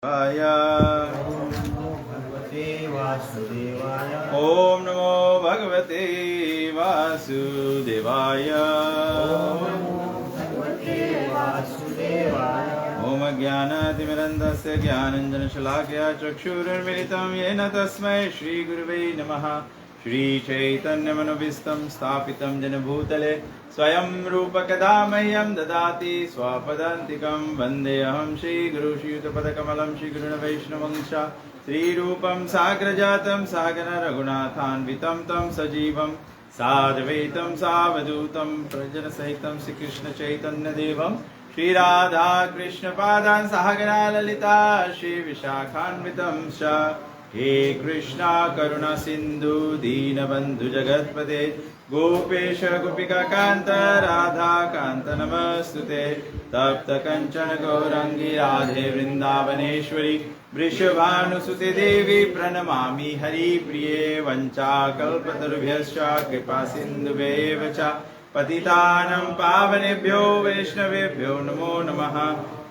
ओम नमो भगवते वासुदेवाय। ओम ज्ञानातिमिरन्धस्य ज्ञानञ्जनशलाकया चक्षुरुन्मिलितं येन तस्मै श्रीगुरुवे नमः। श्रीचैतन्यमनोभीष्टं स्थापितं जनभूतले स्वयं रूप कदा मह्यं ददाति स्वपदान्तिकं। वन्देऽहं श्रीगुरुश्रीयुतपदकमलं श्रीगुरुन् वैष्णवंश श्रीरूपं साग्रजातं सागर रघुनाथान्वितं तं सजीवं साद्वैतं सावधूतं प्रजनसहितं श्रीकृष्णचैतन्यदेवं श्रीराधा कृष्णपादान् सहगना ललिता श्रीविशाखान्वितं च। हे कृष्णा करुणा सिंधु दीनबंधु जगत्पते गोपेश गोपिका कांत राधा कांत नमस्तुते। तप्त कंचन गौरंगी राधे वृंदावनेश्वरी वृषभानुसुते देवी प्रणमामि हरिप्रिये। वंचाकल्पतरुभ्यश्च कृपा सिन्धुभ्येव च पतितानं पावनेभ्यो वैष्णवेभ्यो नमो नमः।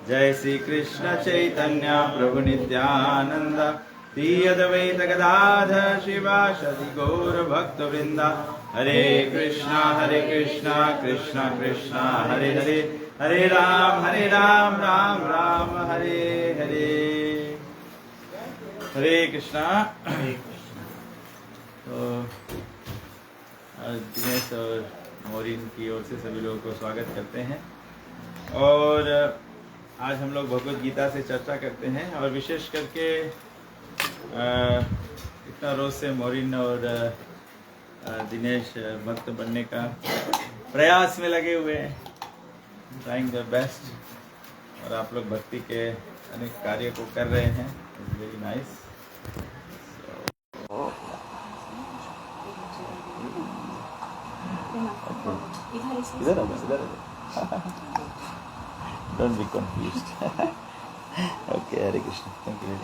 जय श्री कृष्ण चैतन्य प्रभु नित्यानंद श्री अद्वैत गदाधर शिवासदि गौर भक्तवृंदा। हरे कृष्णा कृष्णा कृष्णा हरे हरे हरे राम राम राम हरे हरे। हरे कृष्णा। तो दिनेश और मोरिन की ओर से सभी लोगों को स्वागत करते हैं। और आज हम लोग भगवद गीता से चर्चा करते हैं और विशेष करके इतना रोज से मोरिन और दिनेश भक्त बनने का प्रयास में लगे हुए हैं, ट्राइंग द बेस्ट। और आप लोग भक्ति के अनेक कार्य को कर रहे हैं, वेरी नाइस। इधर don't be confused. Okay, Hare Krishna. Thank you.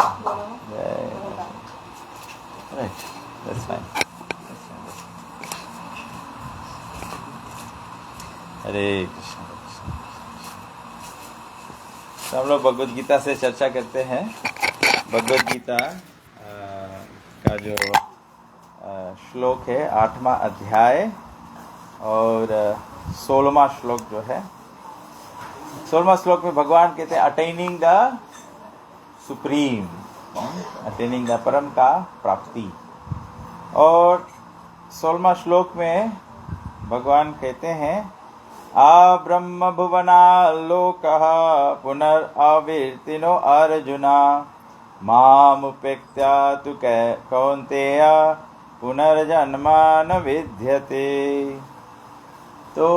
Right, that's fine. हरे कृष्ण। तो हम लोग भगवद गीता से चर्चा करते हैं। भगवद गीता का जो श्लोक है 8वां अध्याय और 16वां श्लोक जो है, 16वां श्लोक में भगवान कहते हैं attaining the supreme, attaining the परम का प्राप्ति। और 16वां श्लोक में भगवान कहते हैं आ ब्रह्म भुवना लोकः पुनरावर्तिनो अर्जुना मामुपेत्य तु कौन्तेय पुनर्जन्म न विद्यते। तो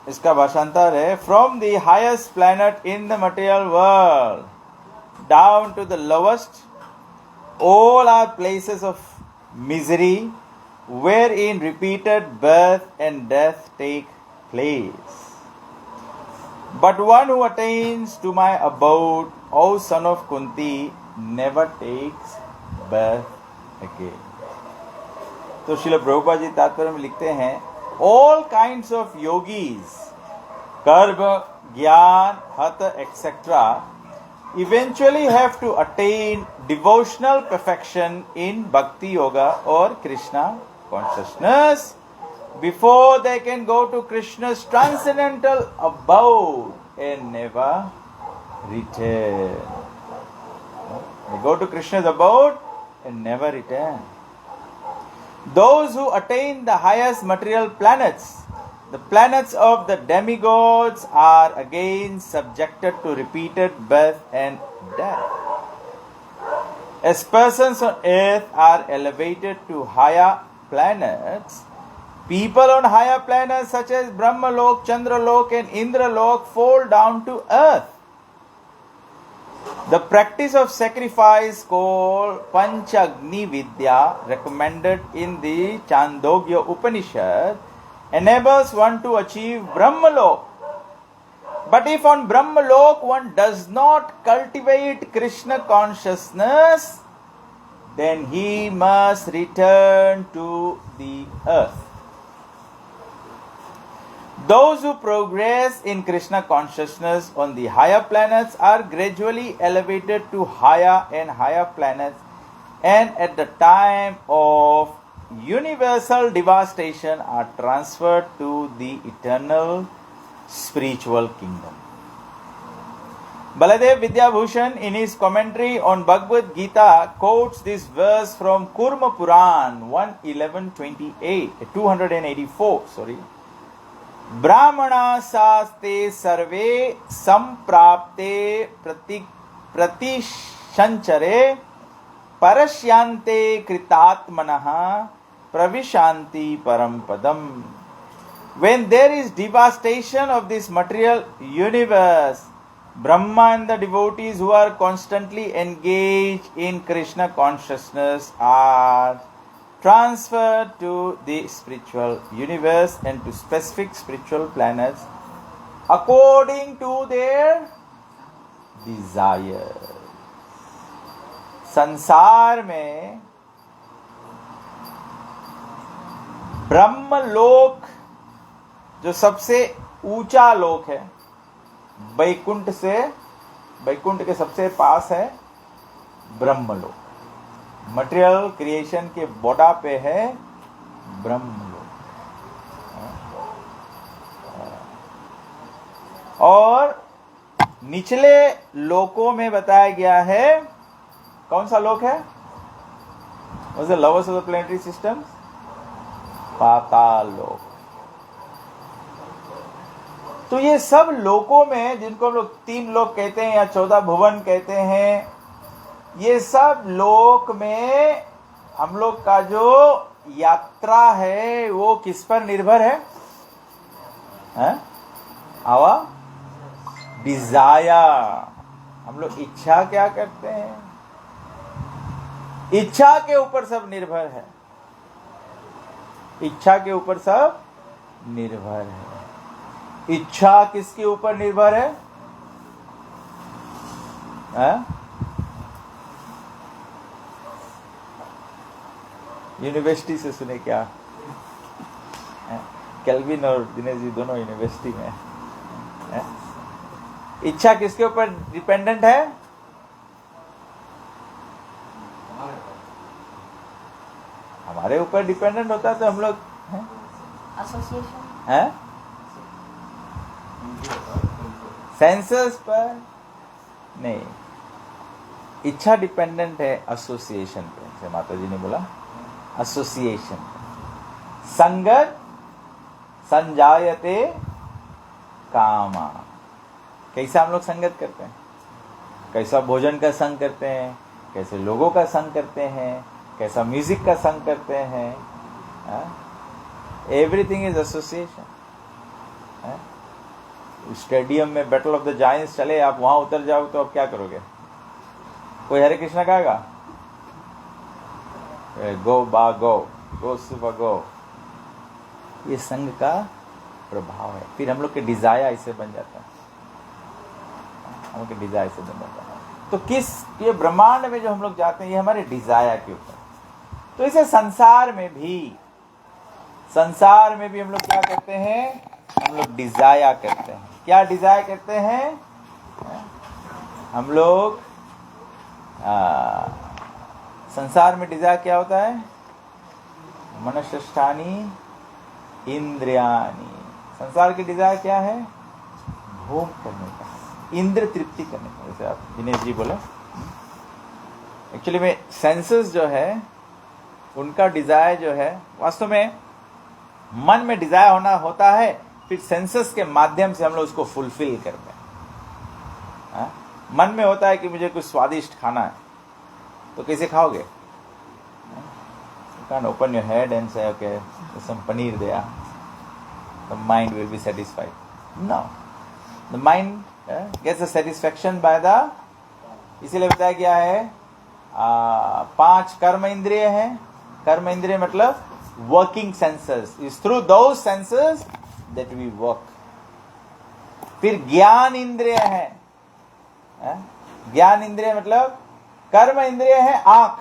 इसका भाषांतर है from the highest planet in the material world down to the lowest all are places of misery wherein repeated birth and death take place. But one who attains to my abode, O son of Kunti, never takes birth again. तो श्रील प्रभुपाद जी तात्पर्य में लिखते हैं all kinds of yogis, कर्म, ज्ञान, हत, etc. eventually have to attain devotional perfection in bhakti yoga or Krishna consciousness before they can go to Krishna's transcendental abode and never return. They go to Krishna's abode and never return. Those who attain the highest material planets, the planets of the demigods, are again subjected to repeated birth and death. As persons on earth are elevated to higher planets, people on higher planets such as Brahmalok, Chandralok and Indralok fall down to earth. The practice of sacrifice called Panchagni Vidya, recommended in the Chandogya Upanishad, enables one to achieve Brahmalok. But if on Brahmalok one does not cultivate Krishna consciousness, then he must return to the earth. Those who progress in Krishna consciousness on the higher planets are gradually elevated to higher and higher planets, and at the time of universal devastation are transferred to the eternal spiritual kingdom. Baladev Vidyabhushan in his commentary on Bhagavad Gita quotes this verse from Kurma Puran 284. ब्राह्मणा शास्ते सर्वे संप्राप्ते प्रतिशंचरे परश्यांते कृतात्मनः प्रविशान्ति परम पदम. When there is devastation of this material universe, Brahma and the devotees who are constantly engaged in Krishna consciousness are transferred to the spiritual universe and to specific spiritual planets according to their desires. संसार में ब्रह्मलोक जो सबसे ऊंचा लोक है, वैकुंठ के सबसे पास है ब्रह्मलोक. मटेरियल क्रिएशन के बॉर्डर पे है ब्रह्मलोक. और निचले लोकों में बताया गया है, कौन सा लोक है? What's the lowest of the planetary systems? पाताल लोक. तो ये सब लोकों में, जिनको हम लोग 3 लोक कहते हैं या 14 भुवन कहते हैं, ये सब लोक में हम लोग का जो यात्रा है वो किस पर निर्भर है? आवा डिजायर. हम लोग इच्छा क्या करते हैं? इच्छा के ऊपर सब निर्भर है. इच्छा के ऊपर सब निर्भर है. इच्छा किसके ऊपर निर्भर है? यूनिवर्सिटी से सुने क्या? केल्विन और दिनेश जी दोनों यूनिवर्सिटी में. इच्छा किसके ऊपर डिपेंडेंट है? हमारे ऊपर डिपेंडेंट होता है तो हम लोग एसोसिएशन है, सेंसस पर नहीं. इच्छा डिपेंडेंट है एसोसिएशन पे. जैसे माता जी ने बोला एसोसिएशन. संगत संजायते कामा. कैसा हम लोग संगत करते हैं? कैसा भोजन का संग करते हैं, कैसे लोगों का संग करते हैं, कैसा म्यूजिक का संग करते हैं. Everything is association. स्टेडियम में बैटल ऑफ द जायंट्स चले, आप वहां उतर जाओ तो आप क्या करोगे? कोई हरे कृष्णा कहेगा? गो बा गो, गो सुबह गो. ये संग का प्रभाव है. फिर हम लोग के डिजायर ऐसे बन जाता है. हम लोग के डिजायर से बन जाता है. तो किस ये ब्रह्मांड में जो हम लोग जाते हैं ये हमारे डिजायर के ऊपर. तो इसे संसार में भी हम लोग क्या करते हैं? हम लोग डिजायर करते हैं. क्या डिजायर करते हैं? हम लोग संसार में डिजायर क्या होता है? मनष्ठानी इंद्रियानी. संसार की डिजायर क्या है? भोग करने का, इंद्र तृप्ति करने का. जैसे आप दिनेश जी बोले, एक्चुअली में सेंसेस जो है उनका डिजायर जो है, वास्तव में मन में डिजायर होता है, फिर सेंसेस के माध्यम से हम लोग उसको फुलफिल करते हैं. मन में होता है कि मुझे कुछ स्वादिष्ट खाना है, तो कैसे खाओगे? You can't open your head and say, okay, there's some paneer there. The mind will be satisfied. No. The mind gets the satisfaction by the, इसीलिए बताया गया है 5 कर्म इंद्रिय हैं. कर्म इंद्रिय मतलब working senses. It's through those senses that we work. फिर ज्ञान इंद्रिय है. ज्ञान इंद्रिय मतलब कर्म इंद्रिय है आंख.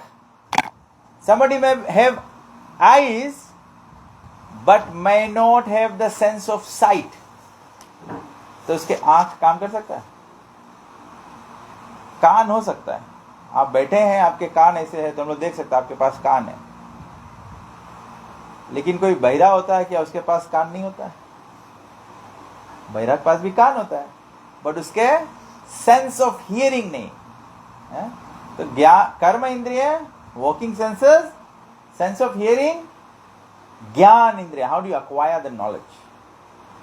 Somebody may have eyes but may not have the sense of sight. तो उसके आंख काम कर सकता है, कान हो सकता है. आप बैठे हैं, आपके कान ऐसे है तो हम लोग देख सकते हैं आपके पास कान है. लेकिन कोई बहिरा होता है क्या, उसके पास कान नहीं होता है? बहिरा के पास भी कान होता है, बट उसके सेंस ऑफ हियरिंग नहीं है. तो कर्म इंद्रिय, walking senses, sense of hearing, ज्ञान इंद्रिय. How do you acquire the knowledge?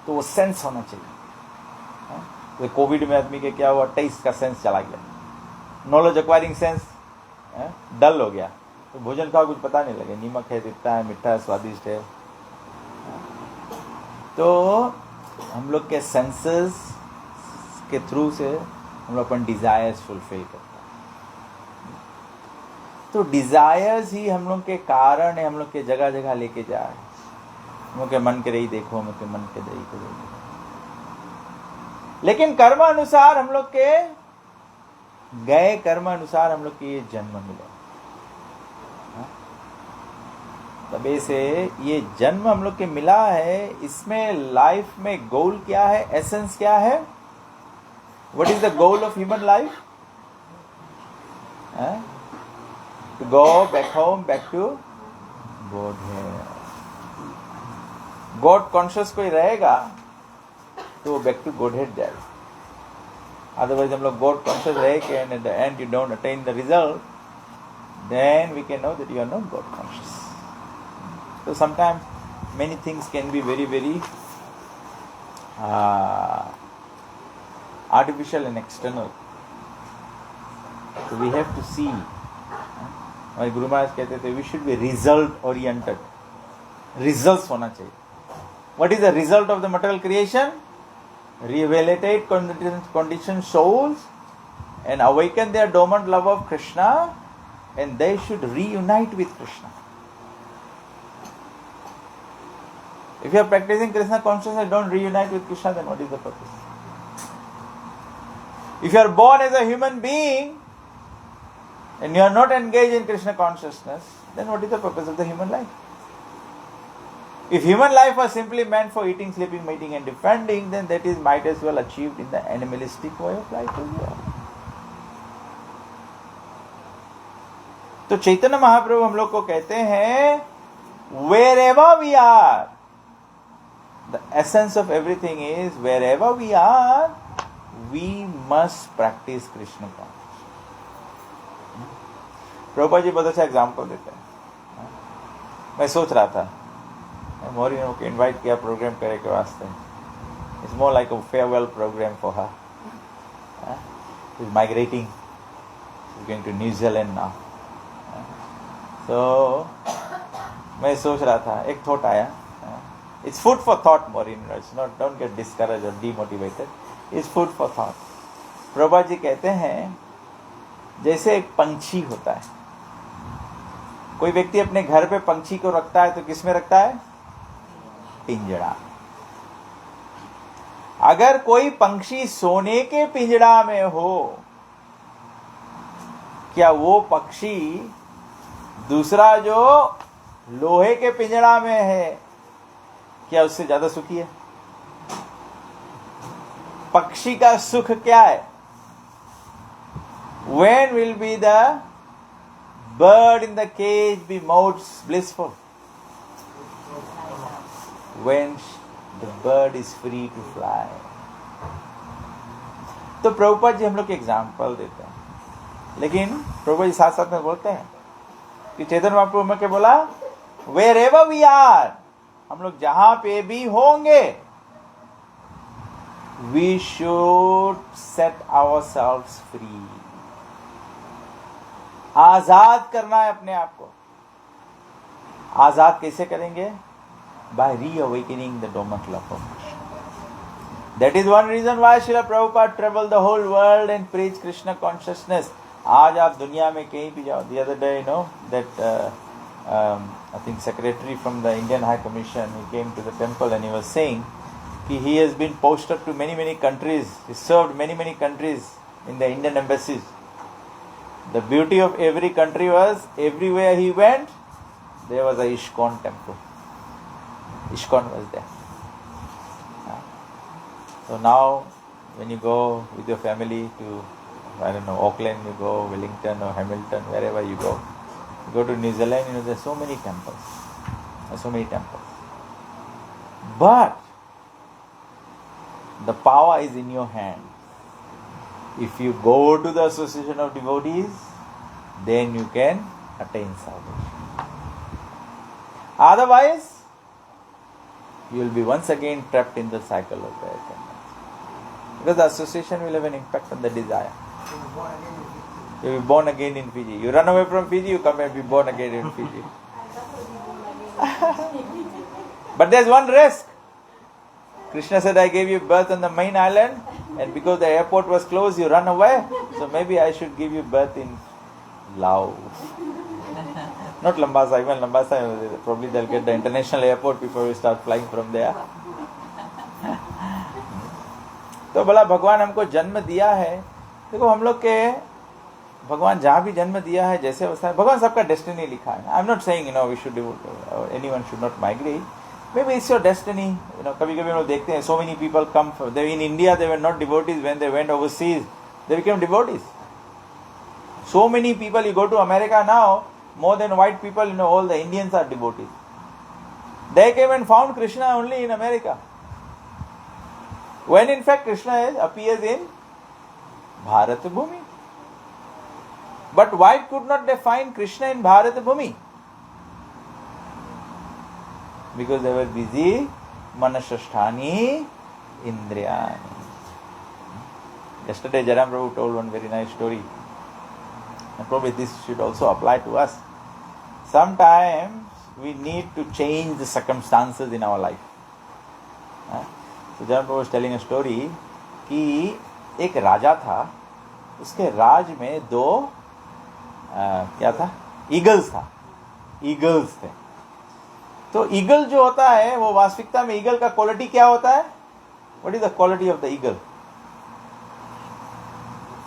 तो वो सेंस होना चाहिए. तो कोविड में आदमी के क्या हुआ, टेस्ट का सेंस चला गया, नॉलेज एक्वायरिंग सेंस डल हो गया. तो भोजन का कुछ पता नहीं लगे, नीमक है, तिता है, मीठा है, स्वादिष्ट है. तो हम लोग के सेंसेस के थ्रू से हम लोग अपन डिजायर्स फुलफिल करते हैं. तो डिजायर्स ही हम लोग के कारण है, हम लोग के जगह जगह लेके जा रहे हैं. हम लोग के मन के रही देखो, हम लोग के मन के रही को देखो. लेकिन कर्म अनुसार हम लोग के गए कर्म अनुसार हम लोग के ये जन्म मिला. तबे से ये जन्म हम लोग के मिला है. इसमें लाइफ में गोल क्या है, एसेंस क्या है? What is the goal of human life? To go back home, back to God है. गॉड कॉन्शियस कोई रहेगा तो बैक टू गॉड हेड जाएगा. अदरवाइज हम लोग गॉड कॉन्शियस रहे के and at the end you don't attain the result, then we can know that you are not God conscious. So sometimes many things can be very, very artificial and external. So we have to see. हमारे गुरु महाराज कहते थे we should be result oriented. Results होना चाहिए. What is the result of the material creation? Rehabilitate conditioned souls and awaken their dormant love of Krishna, and they should reunite with Krishna. If you are practicing Krishna consciousness, don't reunite with Krishna, then what is the purpose? If you are born as a human being and you are not engaged in Krishna consciousness, then what is the purpose of the human life? If human life was simply meant for eating, sleeping, mating and defending, then that is might as well achieved in the animalistic way of life as well. तो चैतन्य महाप्रभु हम लोग को कहते हैं, wherever we are, the essence of everything is wherever we are, we must practice Krishna consciousness. Prabhupada ji बहुत अच्छा example देते हैं. मैं सोच रहा था मोरी ने को इनवाइट किया प्रोग्राम करे के वास्ते. It's more like a farewell programme for her. She is migrating, she is going to New Zealand now. तो मैं सोच रहा था, एक थॉट आया. It's food for thought, Maureen. It's not. Don't get discouraged or demotivated. It's food for thought. Prabhupada ji कहते हैं, जैसे एक पंछी होता है. कोई व्यक्ति अपने घर पे पंछी को रखता है तो किस में रखता है? पिंजड़ा. अगर कोई पंछी सोने के पिंजड़ा में हो, क्या वो पक्षी दूसरा जो लोहे के पिंजड़ा में है, क्या उससे ज्यादा सुखी है? पक्षी का सुख क्या है? When will be the bird in the cage be most blissful? When the bird is free to fly. तो प्रभुपाद जी हम लोग एग्जाम्पल देते हैं, लेकिन प्रभुपाद जी साथ साथ में बोलते हैं कि चैतन्य महाप्रभु में क्या बोला? Wherever we are, हम लोग जहां पे भी होंगे, we should set ourselves free. आजाद करना है अपने आप को. आजाद कैसे करेंगे? By reawakening the dormant love of Krishna. That is one reason why Srila Prabhupada traveled the whole world and preached Krishna consciousness. आज आप दुनिया में कहीं भी जाओ. The other day, you know, that I think secretary from the Indian High Commission, he came to the temple and he was saying he has been posted to many countries. He served many countries in the Indian embassies. The beauty of every country was everywhere he went there was a ISKCON temple. ISKCON was there. So now, when you go with your family to, I don't know, Auckland, you go Wellington or Hamilton, wherever you go to New Zealand, there's so many temples. But the power is in your hand. If you go to the association of devotees, then you can attain salvation. Otherwise, you will be once again trapped in the cycle of birth and death. Because the association will have an impact on the desire. You will be born again in Fiji. You run away from Fiji, you come and be born again in Fiji. But there's one risk. Krishna said, I gave you birth on the main island, and because the airport was closed, you run away. So maybe I should give you birth in Laos. Not Lambasa, even Lambasa, probably they'll get the international airport before we start flying from there. तो बोला भगवान हमको जन्म दिया है. देखो हम लोग के भगवान जहाँ भी जन्म दिया है, जैसे अवस्था है, भगवान सबका डेस्टिनी लिखा है. I am not saying we should anyone should not migrate. Maybe it's your destiny. कभी कभी हम लोग देखते हैं, so many people come from, they in India they were not devotees. When they went overseas, they became devotees. So many people, you go to America now, more than white people, all the Indians are devotees. They came and found Krishna only in America. When in fact Krishna appears in Bharat Bhumi. But why could not they find Krishna in Bharat Bhumi? Because they were busy manasasthani indriyani. Yesterday Jaram Prabhu told one very nice story, and probably this should also apply to us. Sometimes we need to change the circumstances in our life. So Jaram Prabhu was telling a story कि एक राजा था, उसके राज में दो क्या था, eagles थे. तो ईगल जो होता है वो वास्तविकता में ईगल का क्वालिटी क्या होता है? What is the quality of the eagle?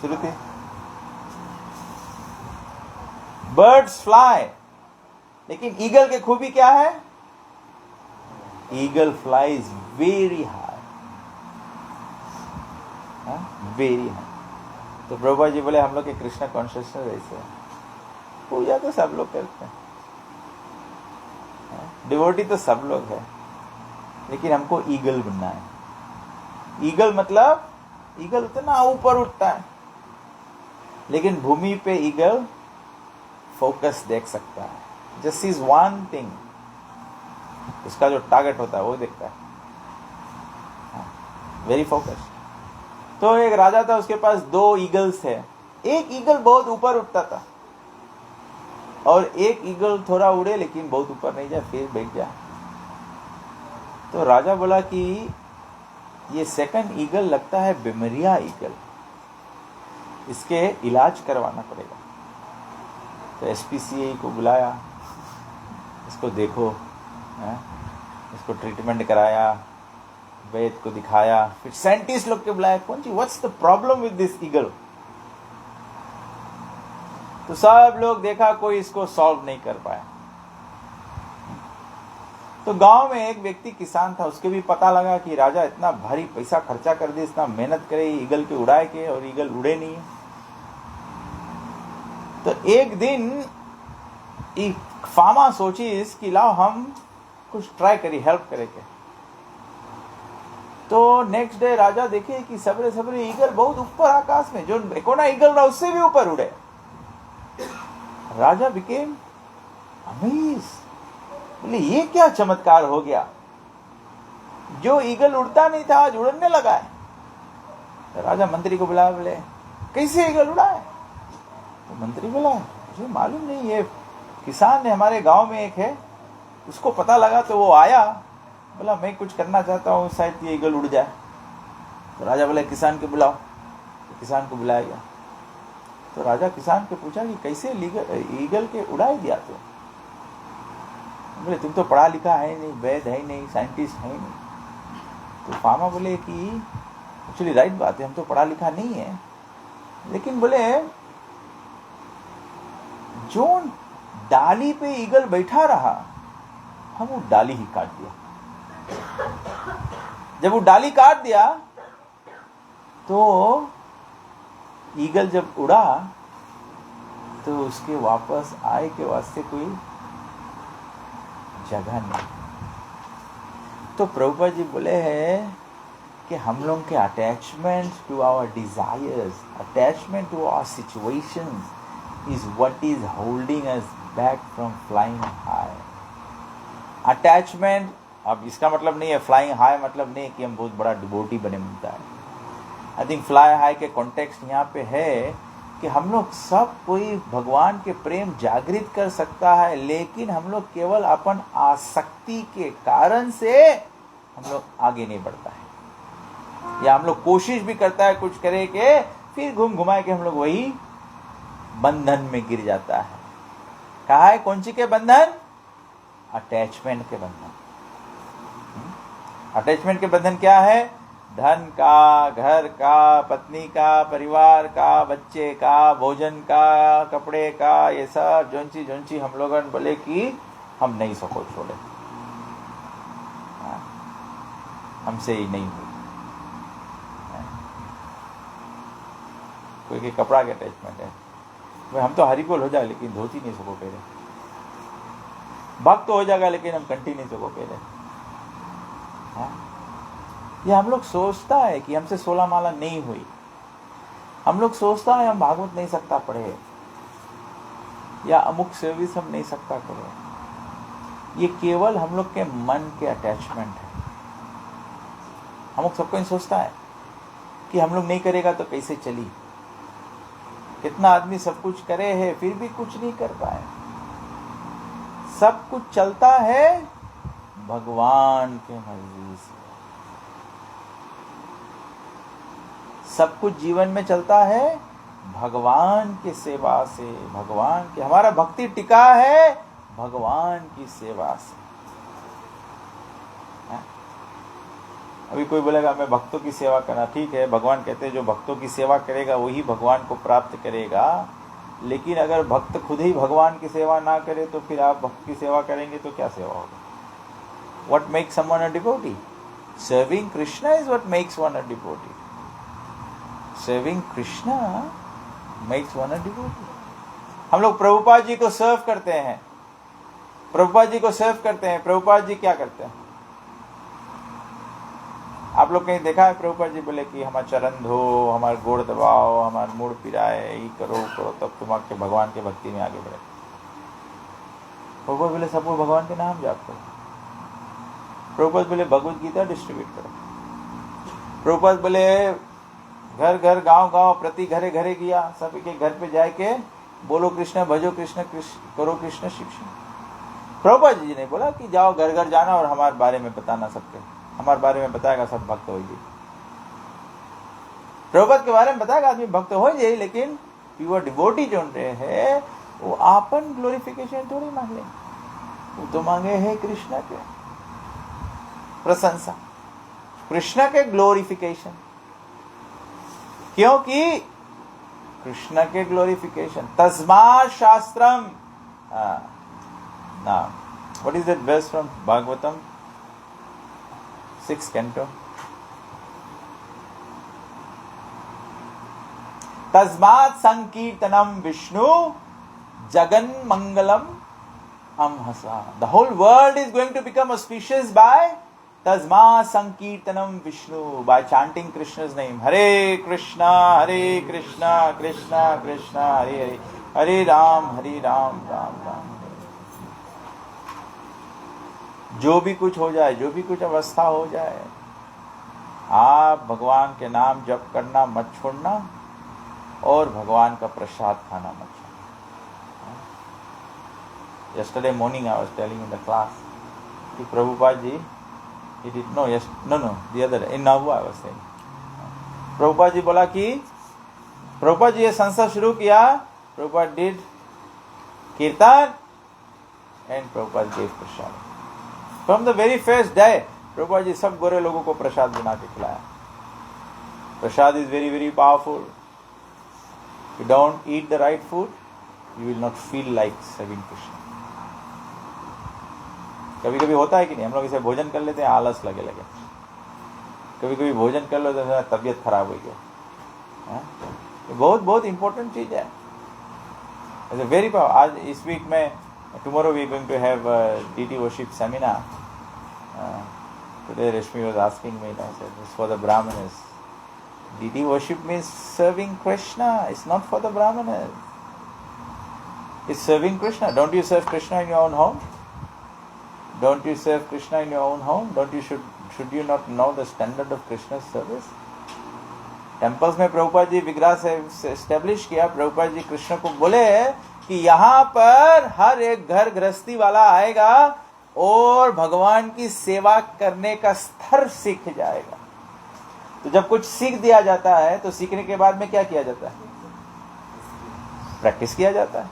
Shruti, birds fly, लेकिन ईगल की खूबी क्या है? Eagle flies very high, very high. तो प्रभुपाद जी बोले हम लोग के कृष्णा कॉन्शियसनेस ऐसे है. पूजा तो सब लोग करते हैं, डिवोटी तो सब लोग है, लेकिन हमको ईगल बनना है. ईगल मतलब ईगल उतना ऊपर उठता है, लेकिन भूमि पे ईगल फोकस देख सकता है. जस्ट इज वन थिंग, उसका जो टारगेट होता है वो देखता है, वेरी फोकस. तो एक राजा था, उसके पास दो ईगल्स थे. एक ईगल बहुत ऊपर उठता था और एक ईगल थोड़ा उड़े लेकिन बहुत ऊपर नहीं जाए, फिर बैठ जाए. तो राजा बोला कि ये सेकंड ईगल लगता है बीमारिया ईगल, इसके इलाज करवाना पड़ेगा. तो SPCA को बुलाया, इसको देखो, इसको ट्रीटमेंट कराया, वैद्य को दिखाया, फिर साइंटिस्ट लोग के बुलाया, कौन see what's the problem with this eagle. तो सब लोग देखा, कोई इसको सॉल्व नहीं कर पाया. तो गांव में एक व्यक्ति किसान था, उसके भी पता लगा कि राजा इतना भारी पैसा खर्चा कर दे, इतना मेहनत करे ईगल के उड़ाए के, और ईगल उड़े नहीं. तो एक दिन एक फार्मा सोची कि लाओ हम कुछ ट्राई करी, हेल्प करेंगे. तो नेक्स्ट डे राजा देखे कि सबरे सबरे ईगल बहुत ऊपर आकाश में, जो एकोना ईगल रहा उससे भी ऊपर उड़े. राजा बिकेम अमेज, बोले ये क्या चमत्कार हो गया, जो ईगल उड़ता नहीं था आज उड़ने लगा है. तो राजा मंत्री को बुलाया, बोले कैसे ईगल उड़ा है? तो मंत्री बोला मुझे मालूम नहीं, ये किसान ने हमारे गांव में एक है, उसको पता लगा तो वो आया, बोला मैं कुछ करना चाहता हूँ, शायद ये ईगल उड़ जाए. तो राजा बोला किसान को बुलाओ. तो किसान को बुलाया गया. तो राजा किसान को पूछा कि कैसे ईगल के उड़ाई दिया? तो बोले तुम तो पढ़ा लिखा है नहीं, वैद्य है नहीं, साइंटिस्ट है नहीं. तो फार्मा बोले कि एक्चुअली राइट बात है, हम तो पढ़ा लिखा नहीं है, लेकिन बोले जो डाली पे ईगल बैठा रहा, हम वो डाली ही काट दिया. जब वो डाली काट दिया तो ईगल जब उड़ा तो उसके वापस आए के वास्ते कोई जगह नहीं। तो प्रभुपाद जी बोले हैं कि हम लोग के attachment to our desires, attachment to our situations is what is holding us back from flying high. Attachment, अब इसका मतलब नहीं है फ्लाइंग हाई मतलब नहीं है कि हम बहुत बड़ा डिवोटी बने मिलता है। आई थिंक फ्लाई हाई के कॉन्टेक्स्ट यहाँ पे है कि हम लोग सब कोई भगवान के प्रेम जागृत कर सकता है, लेकिन हम लोग केवल अपन आसक्ति के कारण से हम लोग आगे नहीं बढ़ता है, या हम लोग कोशिश भी करता है कुछ करे के फिर घूम घुमाए के हम लोग वही बंधन में गिर जाता है। कहा है कौन सी के बंधन? अटैचमेंट के बंधन। अटैचमेंट के बंधन क्या है? धन का, घर का, पत्नी का, परिवार का, बच्चे का, भोजन का, कपड़े का, ये सब जोंची हम लोग बोले कि हम नहीं सको छोड़े, हमसे ही नहीं हुई। कोई के कपड़ा के अटैचमेंट है, भाई हम तो हरिकोल हो जाए लेकिन धोती नहीं सको पहले, भक्त तो हो जाएगा लेकिन हम कंठी नहीं सको पहले। ये हम लोग सोचता है कि हमसे 16 माला नहीं हुई, हम लोग सोचता है हम भागवत नहीं सकता पढ़े, या अमुक सर्विस हम नहीं सकता करो। ये केवल हम लोग के मन के अटैचमेंट है। हम लोग सबको सोचता है कि हम लोग नहीं करेगा तो कैसे चली। कितना आदमी सब कुछ करे है फिर भी कुछ नहीं कर पाए। सब कुछ चलता है भगवान के मर्जी से, सब कुछ जीवन में चलता है भगवान की सेवा से। भगवान की हमारा भक्ति टिका है भगवान की सेवा से। अभी कोई बोलेगा मैं भक्तों की सेवा करना, ठीक है, भगवान कहते हैं जो भक्तों की सेवा करेगा वही भगवान को प्राप्त करेगा। लेकिन अगर भक्त खुद ही भगवान की सेवा ना करे तो फिर आप भक्त की सेवा करेंगे तो क्या सेवा होगी? What makes someone a devotee? Serving Krishna is what makes one a devotee. Serving Krishna makes one a devotee. हम लोग प्रभुपाद जी को सर्व करते हैं, प्रभुपाद जी को सर्व करते हैं। प्रभुपाद जी क्या करते हैं? आप लोग कहीं देखा है प्रभुपाद जी बोले कि हमारा चरण धो, हमारे गोड़ दबाओ, हमारा मूड पिराए, ये करो तब तुम आपके भगवान के भक्ति में आगे बढ़े। प्रभुपाद बोले सबको भगवान के नाम जाप करो। प्रभुपाद बोले भगवत गीता डिस्ट्रीब्यूट करो। प्रभुपाद बोले घर घर गांव गांव प्रति घरे घरे गया, सभी के घर पे जाके बोलो कृष्ण, भजो कृष्ण, करो कृष्ण शिक्षण। प्रभुपाद जी ने बोला कि जाओ घर घर जाना और हमारे बारे में बताना सबके, हमारे बारे में बताएगा सब भक्त हो जाए। प्रभुपाद के बारे में बताएगा आदमी भक्त हो जाए, लेकिन प्योर डिवोटी जो रहे हैं वो आपन ग्लोरिफिकेशन थोड़ी मांगे, वो तो मांगे है कृष्ण के प्रशंसा, कृष्ण के ग्लोरिफिकेशन। क्योंकि कृष्ण के ग्लोरिफिकेशन तस्मात् शास्त्रम ना, what is that verse from Bhagavatam 6th canto? तस्मात् संकीर्तनम विष्णु जगन मंगलम अमहसा। The whole world is going to become auspicious by Tasma Sankirtanam Vishnu, by chanting Krishna's name. Hare Krishna, Krishna Krishna, Hare Hare, Hare Ram, Ram Ram। जो भी कुछ हो जाए, जो भी कुछ अवस्था हो जाए, आप भगवान के नाम जप करना मत छोड़ना और भगवान का प्रसाद खाना मत छोड़ना। Yesterday morning I was telling in the class कि Prabhupada ji, he did no the other day in Nauvoo I was saying, Prabhupada ji बोला कि प्रभुपाद जी ये संस्था शुरू किया, प्रभुपाद did कीर्तन and Prabhupada gave Prasad. From the very first day Prabhupada ji सब गोरे लोगों को प्रसाद बना के खिलाया। प्रसाद is very very powerful. If you don't eat the right food, you will not feel like serving Krishna. कभी कभी होता है कि नहीं, हम लोग इसे भोजन कर लेते हैं, आलस लगे कभी कभी भोजन कर लो तो तबीयत खराब हो गया। बहुत बहुत इंपॉर्टेंट चीज है। वेरी आज इस वीक में tomorrow we going to have deity worship seminar. Today Rashmi was asking me, I said it's for the Brahmanas. Deity worship means serving Krishna, it's not for the Brahmanas, it's serving Krishna. Don't you serve Krishna in your own home? Don't you serve Krishna in your own home? Should you not know the standard of Krishna's service? Temples में प्रभुपाद जी विग्रह से establish किया। प्रभुपाद जी कृष्ण को बोले कि यहाँ पर हर एक घर गृहस्थी वाला आएगा और भगवान की सेवा करने का स्तर सीख जाएगा। तो जब कुछ सीख दिया जाता है तो सीखने के बाद में क्या किया जाता है? प्रैक्टिस किया जाता है।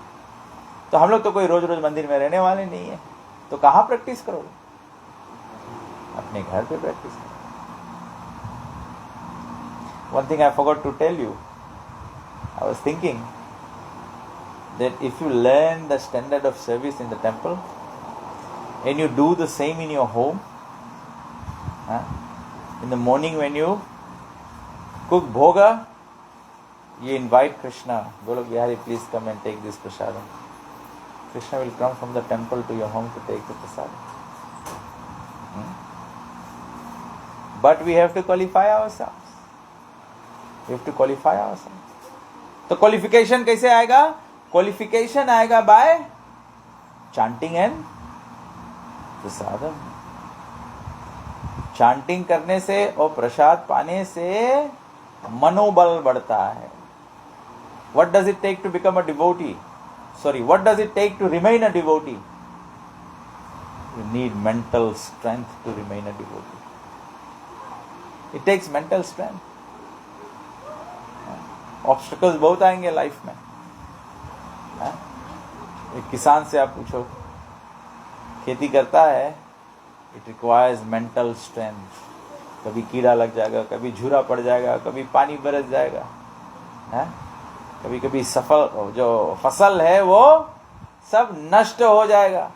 तो हम लोग तो कोई रोज रोज मंदिर में रहने वाले नहीं है, तो कहां प्रैक्टिस करोगे? अपने घर पे प्रैक्टिस करो। One thing I forgot to tell you, I was thinking that if you learn the standard of service in the temple and you do the same in your home, in the morning when you cook bhoga, you invite Krishna, Golok Bihari, please come and take this prasadam. Krishna will come from the temple to your home to take the prasadam. But we have to qualify ourselves. We have to qualify ourselves. तो qualification कैसे आएगा? Qualification आएगा by chanting and prasadam. chanting करने से और प्रसाद पाने से मनोबल बढ़ता है। What does it take to become a devotee? What does it take to remain a devotee? You need mental strength to remain a devotee. It takes mental strength. Obstacles बहुत आएंगे लाइफ में। एक किसान से आप पूछो, खेती करता है, it requires mental strength. कभी कीड़ा लग जाएगा, कभी झूरा पड़ जाएगा, कभी पानी बरस जाएगा, कभी कभी जो फसल है वो सब नष्ट हो जाएगा,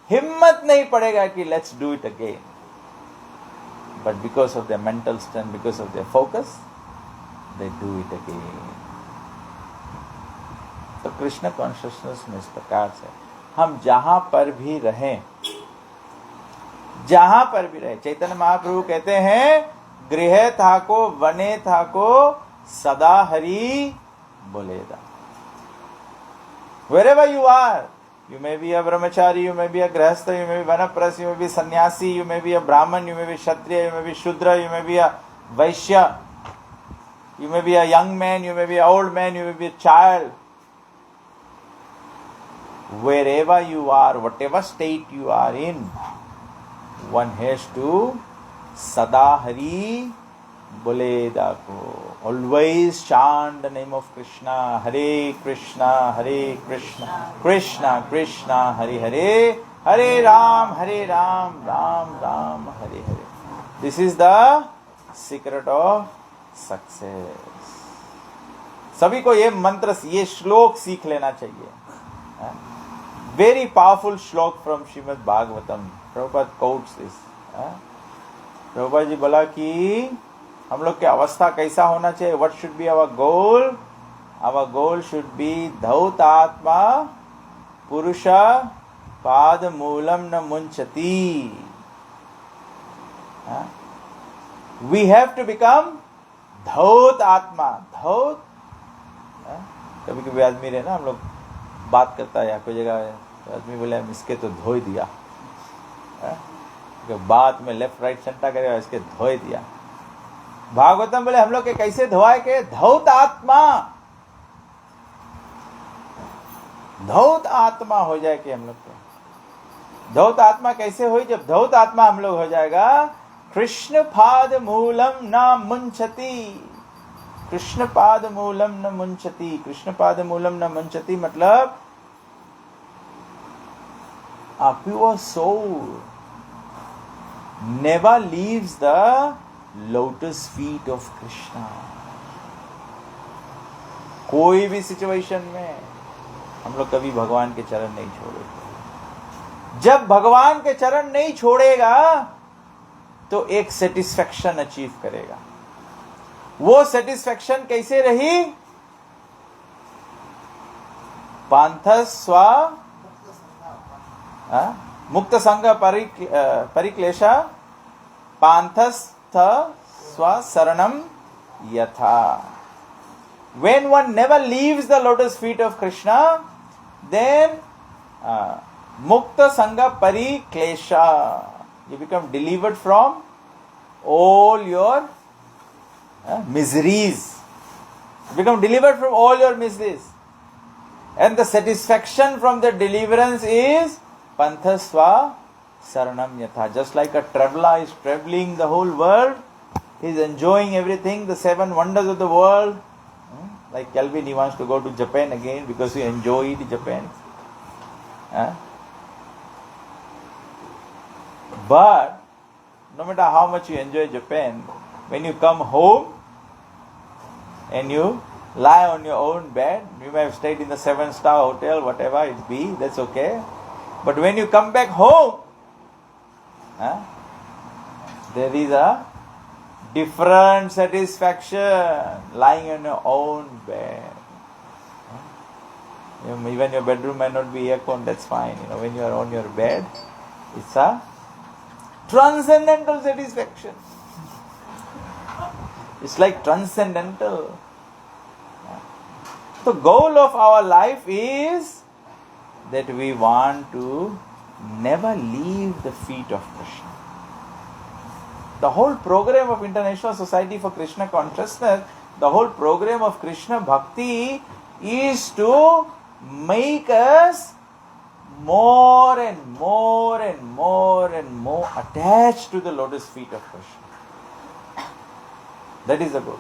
हिम्मत नहीं पड़ेगा कि let's do it again. But because of their mental strength, because of their focus, they do it again. तो कृष्ण कॉन्शियसनेस में इस प्रकार से हम जहां पर भी रहें, चैतन्य महाप्रभु कहते हैं, गृह था को वने था को सदा Hari बोलेदा। Wherever you are, you may be a brahmachari, you may be a grahastha, you may be vanaprastha, you may be sannyasi, you may be a brahman, you may be kshatriya, you may be shudra, you may be a vaishya, you may be a young man, you may be an old man, you may be a child. Wherever you are, whatever state you are in, one has to sada hari बोलेदा को, always chant the name of Krishna, Hare Krishna, Krishna Krishna, Hare Hare, Hare Ram, Ram Ram, Hare Hare. This is the secret of success. सभी को ये मंत्र, ये श्लोक सीख लेना चाहिए। Very powerful श्लोक from Srimad Bhagavatam. Prabhupada quotes this. Prabhupada ji बोला कि हम लोग की अवस्था कैसा होना चाहिए? What should be our goal? Our goal should be धौतात्मा पुरुषा पाद मूलम न मुंचति. We have to become धौत आत्मा. धौत, कभी कभी आदमी रहे ना, हम लोग बात करता है या कोई जगह आदमी बोले इसके तो धो दिया, बात में लेफ्ट राइट चंटा करेगा, इसके धो दिया। भागवतम बोले हम लोग के कैसे धोआए के? धौत आत्मा, धौत आत्मा हो जाए कि हम लोग को। धौत आत्मा कैसे हुई? जब धौत आत्मा हम लोग हो जाएगा, कृष्ण पाद मूलम न मुंचति, कृष्ण पाद मूलम न मुंचति। कृष्ण पाद मूलम न मुंचति मतलब a pure soul never leaves the lotus feet of Krishna. कोई भी सिचुएशन में हम लोग कभी भगवान के चरण नहीं छोड़ेंगे। जब भगवान के चरण नहीं छोड़ेगा तो एक सेटिस्फैक्शन अचीव करेगा. वो सेटिस्फैक्शन कैसे रही? पांथस्व मुक्त संग परिक्लेश पांथस्थ स्व शरणम यथा. When one never leaves the lotus feet of Krishna, then mukta sangha pariklesha, you become delivered from all your miseries. You become delivered from all your miseries. And the satisfaction from the deliverance is panthasva saranam yatha. Just like a traveler is traveling the whole world, he is enjoying everything, the 7 wonders of the world. Like Kelvin, he wants to go to Japan again because he enjoyed Japan. But no matter how much you enjoy Japan, when you come home and you lie on your own bed, you may have stayed in the 7-star hotel, whatever it be, that's okay. But when you come back home, there is a different satisfaction lying on your own bed. Even your bedroom may not be aircon, that's fine. When you are on your bed, it's a transcendental satisfaction. It's like transcendental. The goal of our life is that we want to never leave the feet of Krishna. The whole program of International Society for Krishna Consciousness, the whole program of Krishna Bhakti is to make us more and more and more and more attached to the lotus feet of Krishna. That is the goal.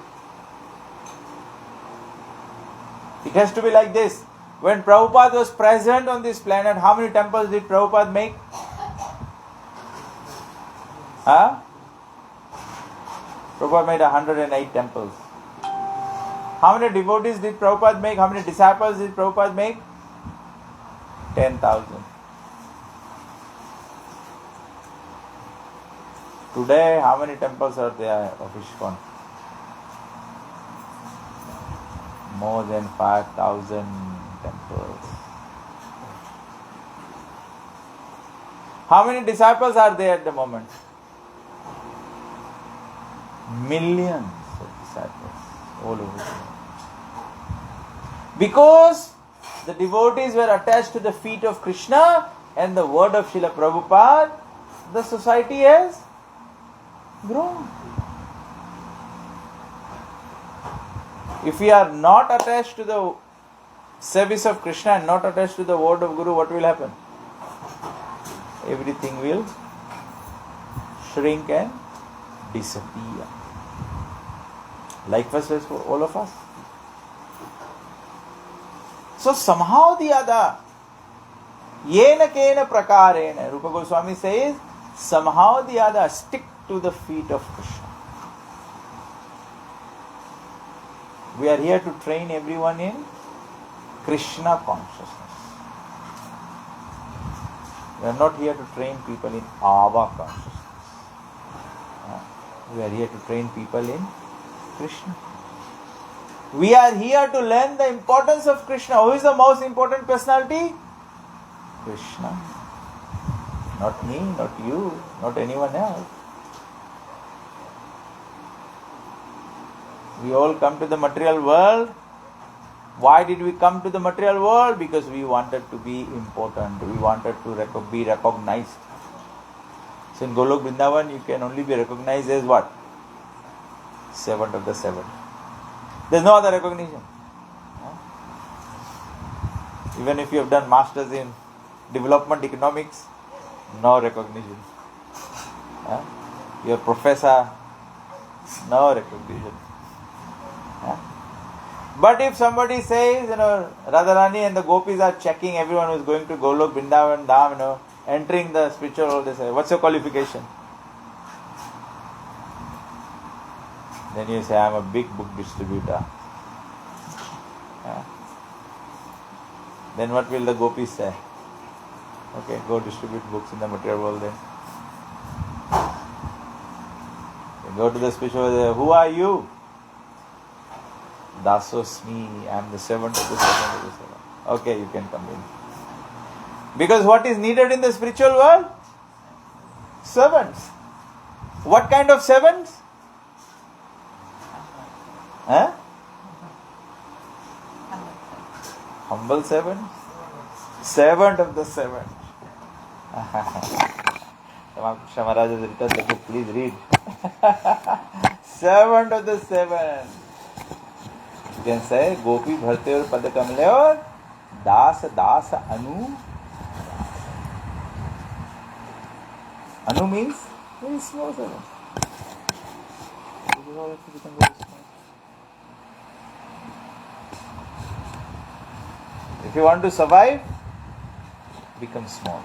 It has to be like this. When Prabhupada was present on this planet, how many temples did Prabhupada make? Prabhupada made 108 temples. How many devotees did Prabhupada make? How many disciples did Prabhupada make? 10,000. Today, how many temples are there of ISKCON? More than 5,000 temples. How many disciples are there at the moment? Millions of disciples all over the world. Because the devotees were attached to the feet of Krishna and the word of Srila Prabhupada, the society has grown. If we are not attached to the service of Krishna and not attached to the word of Guru, what will happen? Everything will shrink and disappear. Likewise for all of us. So somehow the other, yena kena prakarena, Rupa Goswami says, somehow the other, stick to the feet of Krishna. We are here to train everyone in Krishna consciousness. We are not here to train people in Ava consciousness. We are here to train people in Krishna. We are here to learn the importance of Krishna. Who is the most important personality? Krishna. Not me, not you, not anyone else. We all come to the material world. Why did we come to the material world? Because we wanted to be important. We wanted to be recognized. So in Golok Vrindavan, you can only be recognized as what? Servant of the seven. There's no other recognition. Even if you have done masters in development economics, no recognition. You're a professor, no recognition. But if somebody says, Radharani and the gopis are checking everyone who is going to Golok, Vrindavan, Dham, entering the spiritual world, they say, what's your qualification? Then you say, I'm a big book distributor. Then what will the gopis say? Okay, go distribute books in the material world then. Go to the spiritual, who are you? Dasosmi, I am the servant of the servant of the servant. Okay, you can come in. Because what is needed in the spiritual world? Servants. What kind of servants? Huh? Humble servant? Servant of the servant. Ramakrishna Maharaj has written the book, please read. Servant of the servant. You can say, Gopi Bharte or Pada Kamle or Das Anu. Anu means very small servant. This is all have to become very small. If you want to survive, become small.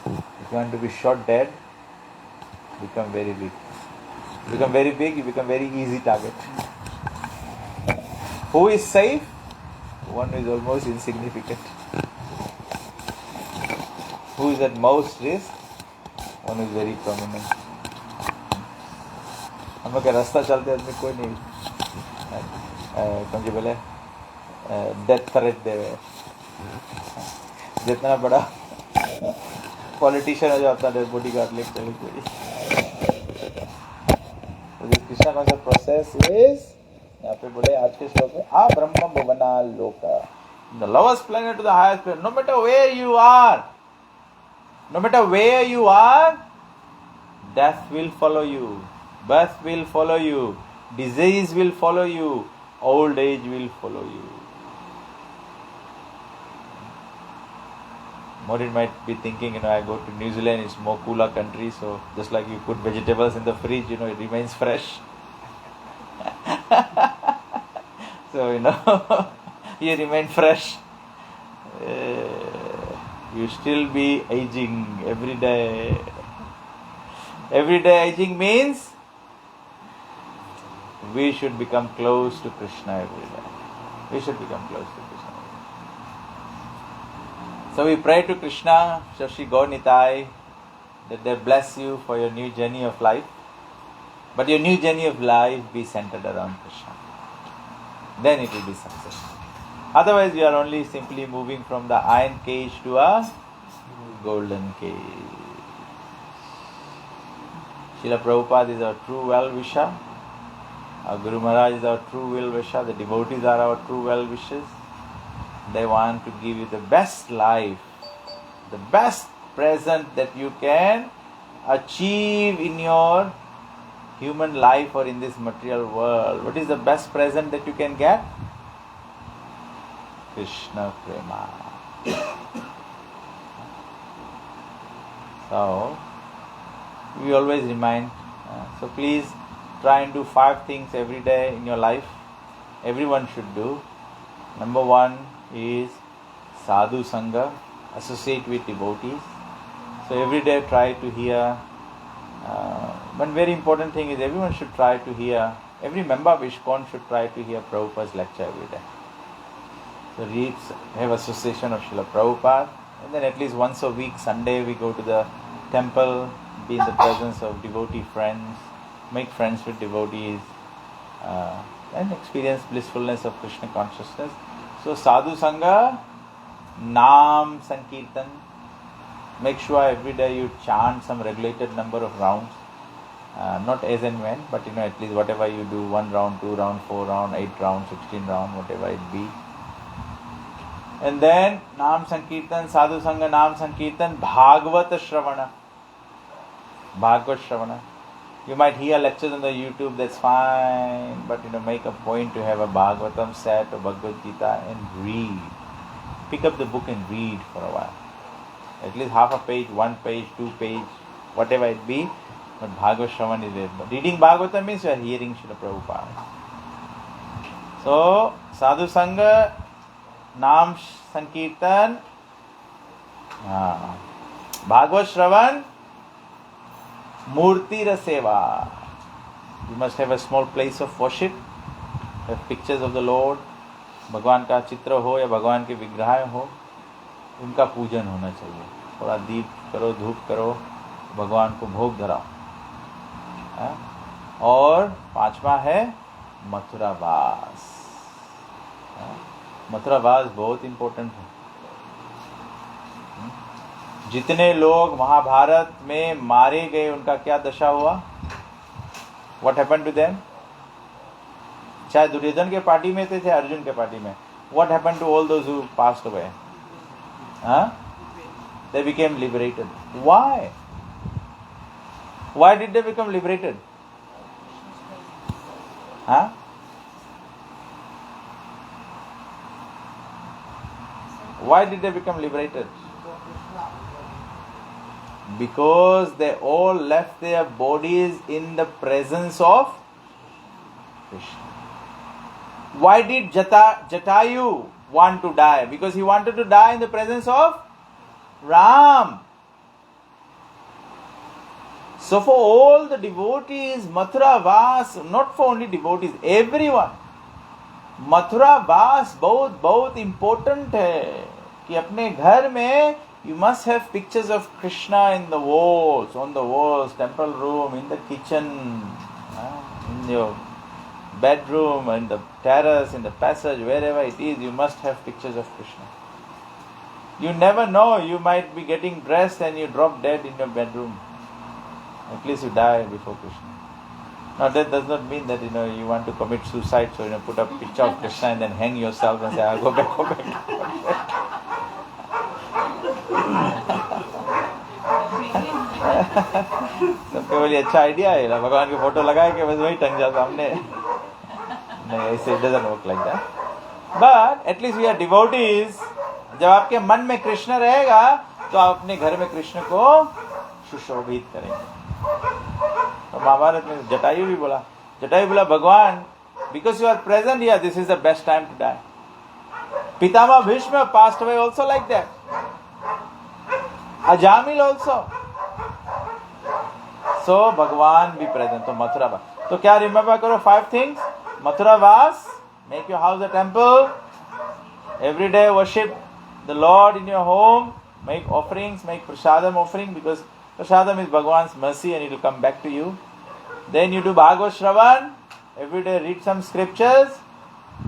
If you want to be shot dead, become very big. You become very big, you become very easy target. Who is safe? One is almost insignificant. Who is at most risk? One is very prominent. हम लोग के रास्ता चलते आदमी कोई नहीं कौन जी बोले डेथ थ्रेट दे जितना बड़ा पॉलिटिशियन हो जाता है बॉडी गार्ड लेके चले कोई. कृष्णा कौन सा प्रोसेस इज यहाँ पे बोले आज के श्लोक में आ ब्रह्म भुवना लोका the lowest planet to the highest planet. No matter where you are, no matter where you are, death will follow you, birth will follow you, disease will follow you, old age will follow you. Maureen might be thinking, I go to New Zealand, it's more cooler country, so just like you put vegetables in the fridge, it remains fresh. So, you remain fresh. You still be aging every day. Every day aging means we should become close to Krishna every day. We should become close to Krishna. So we pray to Krishna, Shashi Gaur Nitai, that they bless you for your new journey of life. But your new journey of life be centered around Krishna. Then it will be successful. Otherwise, you are only simply moving from the iron cage to a golden cage. Srila Prabhupada is our true well-wisher. Our Guru Maharaj is our true well-wisher. The devotees are our true well-wishers. They want to give you the best life, the best present that you can achieve in your human life or in this material world. What is the best present that you can get? Krishna Prema. So, we always remind, so please try and do 5 things every day in your life. Everyone should do. Number 1 is Sadhu Sangha, associate with devotees. So every day try to hear, one very important thing is everyone should try to hear, every member of ISKCON should try to hear Prabhupada's lecture every day. So have association of Srila Prabhupada, and then at least once a week, Sunday, we go to the temple, be in the presence of devotee friends, make friends with devotees, and experience blissfulness of Krishna consciousness. So Sadhu Sangha, Naam Sankirtan, make sure every day you chant some regulated number of rounds, not as and when, but at least whatever you do, 1 round, 2 round, 4 round, 8 round, 16 round, whatever it be. And then Naam Sankirtan, Sadhu Sangha, Naam Sankirtan, Bhagavata Shravana. Bhagavad Shravana. You might hear lectures on the YouTube, that's fine, but make a point to have a Bhagavatam set or Bhagavad Gita and read. Pick up the book and read for a while. At least half a page, 1 page, 2 page, whatever it be, but Bhagavad Shravana is there. Reading Bhagavatam means you are hearing Srila Prabhupada. So, Sadhu Sangha, Naam Sankirtan, Bhagavad Shravan, Murti Raseva. You must have a small place of worship, have pictures of the Lord, भगवान का चित्र हो या भगवान के विग्रह हो, उनका पूजन होना चाहिए. थोड़ा दीप करो, धूप करो, भगवान को भोग धराओ. और पांचवा है मथुरावास। मथुरावास बहुत इंपॉर्टेंट है। जितने लोग महाभारत में मारे गए उनका क्या दशा हुआ? What happened to them? चाहे दुर्योधन के पार्टी में थे, अर्जुन के पार्टी में, what happened to all those who passed away? They became liberated. Why? Why did they become liberated? Why did they become liberated? Because they all left their bodies in the presence of Krishna. Why did Jatayu want to die? Because he wanted to die in the presence of Ram. So for all the devotees, Mathura Vas, not for only devotees, everyone, Mathura वास बहुत बहुत important है कि अपने घर में you must have pictures of Krishna in the walls, on the walls, temple room, in the kitchen, in your bedroom, in the terrace, in the passage, wherever it is, you must have pictures of Krishna. You never know, you might be getting dressed and you drop dead in your bedroom. At least you die before Krishna. Now that does not mean that you want to commit suicide, so put a picture of Krishna and then hang yourself and say, I'll go back, go back. सबके बोलिए अच्छा idea है, भगवान की photo लगाए कि बस वही टंग जाए सामने। नहीं, ऐसे it doesn't work like that. But at least we are devotees. जब आपके मन में कृष्ण रहेगा तो आप अपने घर में कृष्ण को सुशोभित करेंगे। तो महाभारत में जटायु भी बोला, भगवान, because you are present here, this is the best time to die. Pitama Bhishma passed away also like that. Ajamil also. So Bhagwan be present. So Mathura Vas. तो क्या remember करो 5 things? Mathura Vas, make your house a temple. Every day worship the Lord in your home. Make offerings, make prasadam offering, because prasadam is Bhagwan's mercy and it will come back to you. Then you do Bhagavad Shravan. Every day read some scriptures.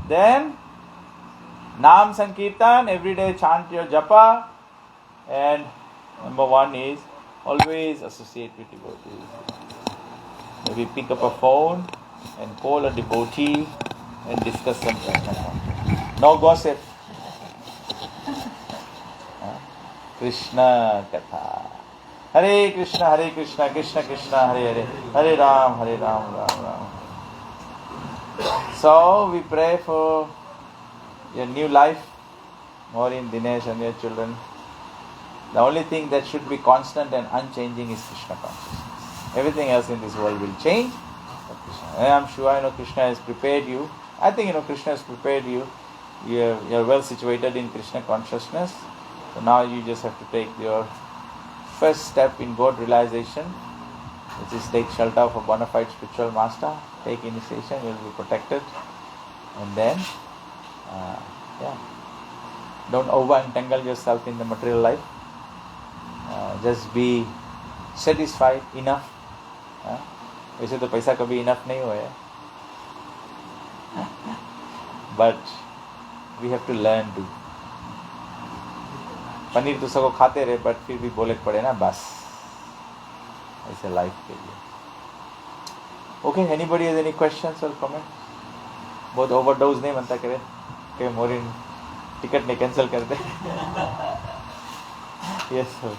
Then Nam Sankirtan. Every day chant your japa. And number 1 is always associate with devotees. Maybe pick up a phone and call a devotee and discuss some Krishna consciousness. No gossip. Krishna Katha. Hare Krishna, Krishna Krishna, Hare Hare, Hare Ram, Ram Ram. So we pray for your new life, Maureen, Dinesh and your children. The only thing that should be constant and unchanging is Krishna consciousness. Everything else in this world will change. But Krishna. And I'm sure Krishna has prepared you. I think Krishna has prepared you. You're well situated in Krishna consciousness. So now you just have to take your first step in God realization, which is take shelter of a bona fide spiritual master, take initiation, you'll be protected. And then, don't over-entangle yourself in the material life. Just be satisfied, enough. वैसे तो पैसा कभी enough नहीं हुआ है. But we have to learn to. Paneer तो सबको खाते रहे, बट फिर भी बोले पड़े ना बस, ऐसे लाइफ के लिए. Okay, anybody has any questions or comment? बहुत ओवरडोज नहीं बनता करे कि मोरिन टिकट नहीं कैंसिल कर दे. Yes sir.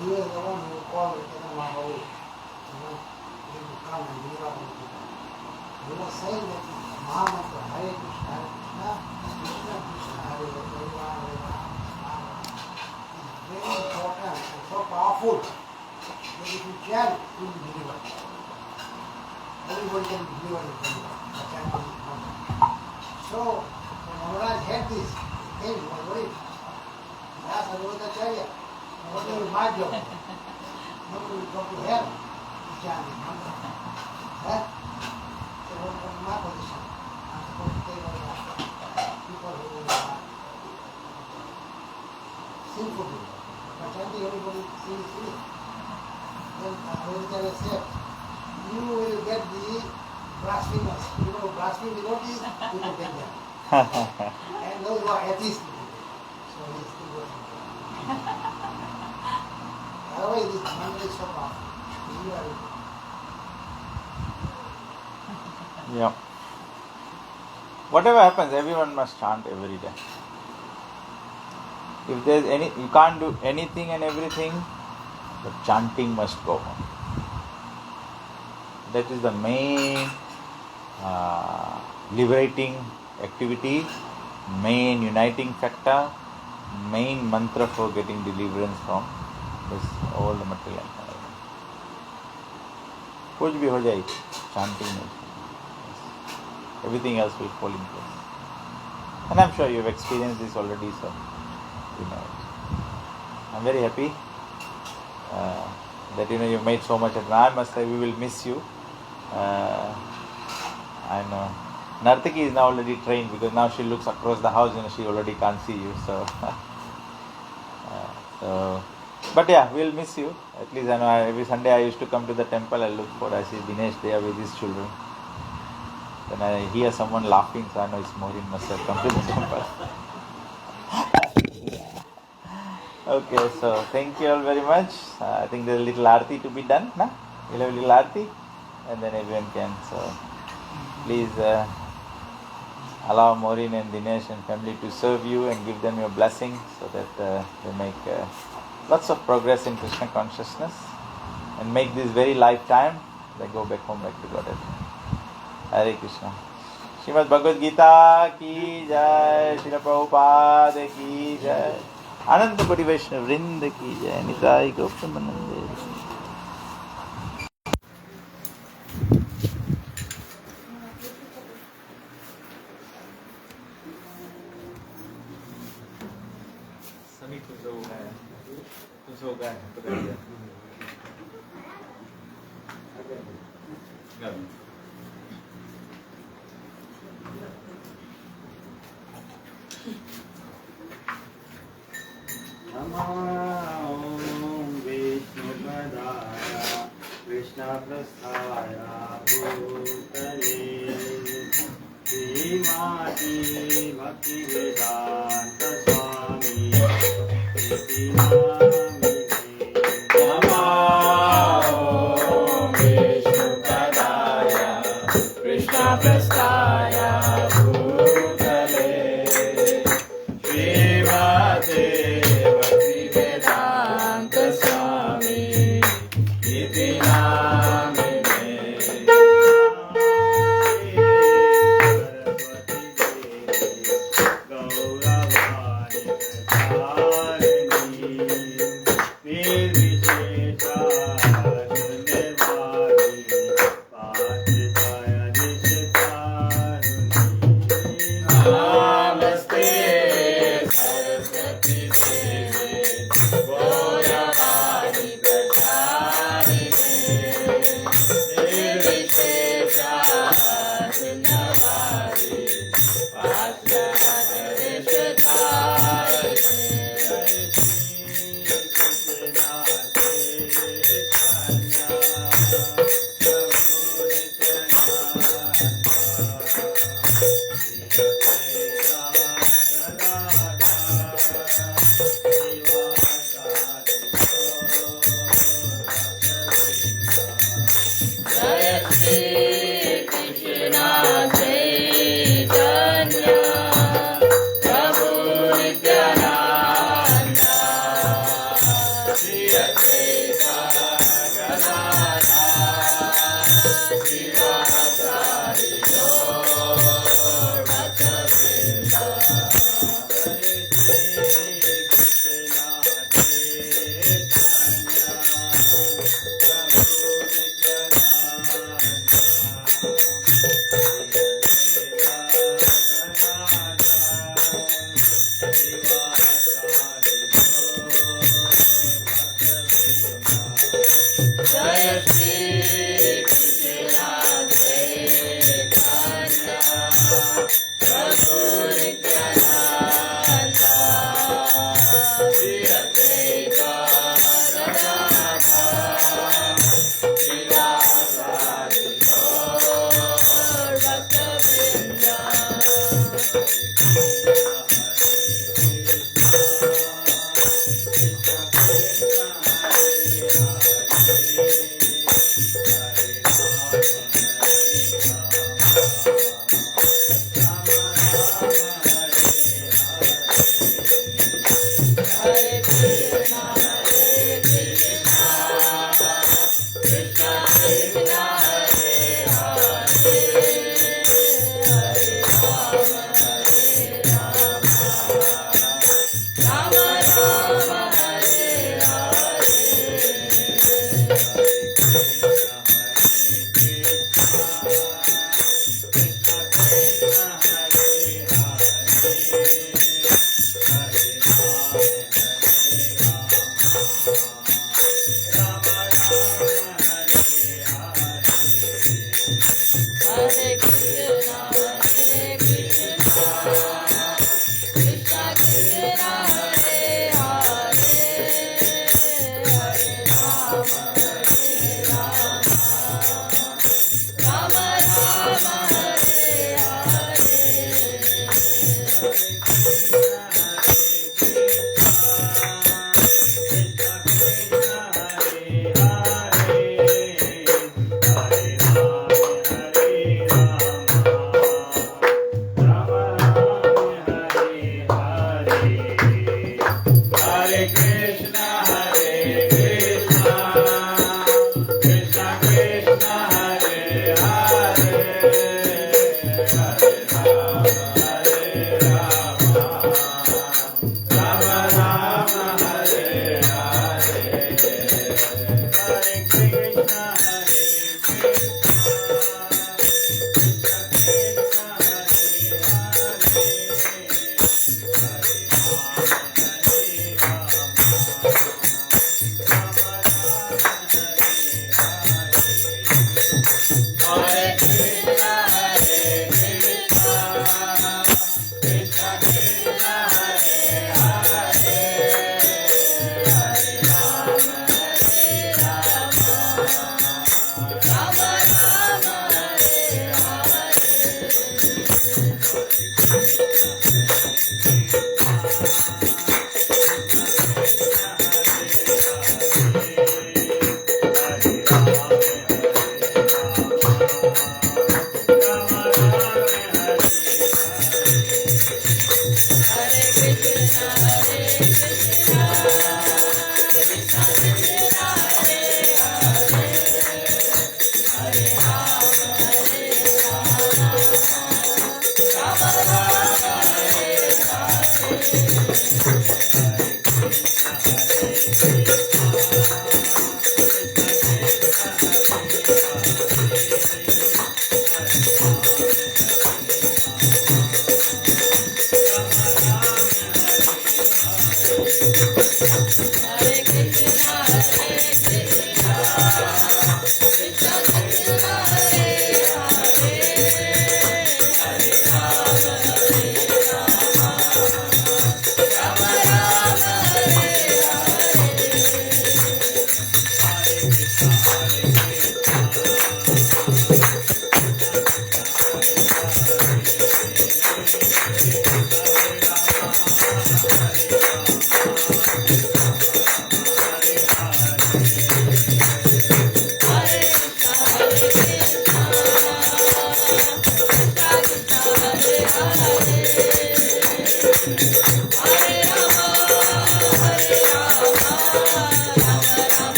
He was the one who called Mahaprabhu, him to come and deliver the people. He was saying that Mahamantra, Hare Krishna, Krishna Krishna, Hare Hare, is very important and so powerful that if you chant, you will be delivered. Everybody can be delivered if you chant this mantra. So, when Maharaj heard this, he came, he was worried. He asked Advaitacharya, what will be my job? Nobody will go to hell to chant this mantra. So what is my position? people who sinful people. But chanting everybody sings it. Then Venkatacharya said, you will get the blasphemers. You know, blasphemy devotees, people get them. And those who are atheists, so he still goes. Otherwise, this mantra is so powerful. You are Yeah. Whatever happens, everyone must chant every day. If there's any, you can't do anything and everything, but chanting must go on. That is the main liberating activity, main uniting factor, main mantra for getting deliverance from this all the material. कुछ भी हो जाए, chanting में. Everything else will fall in place. And I'm sure you've experienced this already, so you know it. I'm very happy that you've made so much advance. I must say we will miss you. I know. Nartaki is now already trained because now she looks across the house, she already can't see you. So, but yeah, we'll miss you. At least I know every Sunday I used to come to the temple. I see Dinesh there with his children. Then I hear someone laughing, so I know it's Maureen must have come to the temple. Okay, so thank you all very much. I think there's a little arti to be done, na? We'll have a little arti, and then everyone can. So please allow Maureen and Dinesh and family to serve you and give them your blessing so that they make lots of progress in Krishna consciousness and make this very lifetime they go back home back to Godhead. Hare Krishna. Srimad Bhagavad Gita ki jai, Srila Prabhupada ki jai, Ananta Koti Vaishnava Vrinda ki jai, Nitai Goptamanande. सभी खुश हो गए पकड़ लिया कृष्ण प्रस्थाय भूतले श्रीमाती भक्ति वेदांत स्वामी इति नामिने विष्णुपदाय कृष्ण प्रस्थाय भूतले श्रीमाते भक्ति वेदांत स्वामी इति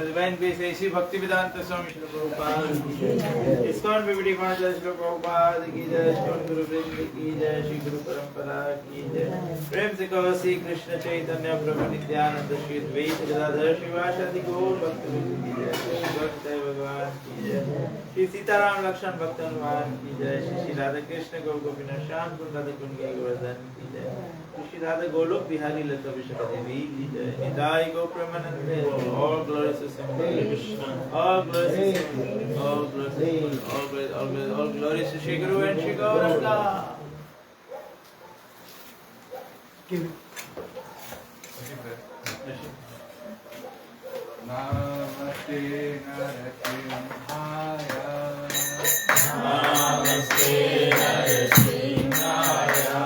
Divine Grace ऐसी भक्ति वेदांत स्वामी श्री प्रभुपाद की जय। ISKCON PPT conference Shri Prabhupada की जय। इस्कॉन गुरु वृंद की जय। श्री गुरु परंपरा की जय। प्रेम से कहो श्री कृष्ण चैतन्य प्रभु नित्यानंद श्री अद्वैत गदाधर शिवासादि गौर भक्तवृंद की जय। श्री भक्त भगवान की जय। श्री सीताराम लक्ष्मण भक्त हनुमान की जय। श्री राधा कृष्ण गौ गोपीनाथ श्याम कुंड राधा कुंड गोवर्धन की जय। श्री राधा गोलोक बिहारी लता विशाखा देवी की जय। निताई गौ Premanand. All glories to Krishna. All glories to all glories to Shri Guru and Shri Gauranga. Namaste Narasimhaya. Namaste Narasimhaya.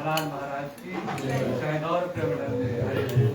महाराज की जय। गौर प्रेमानंद।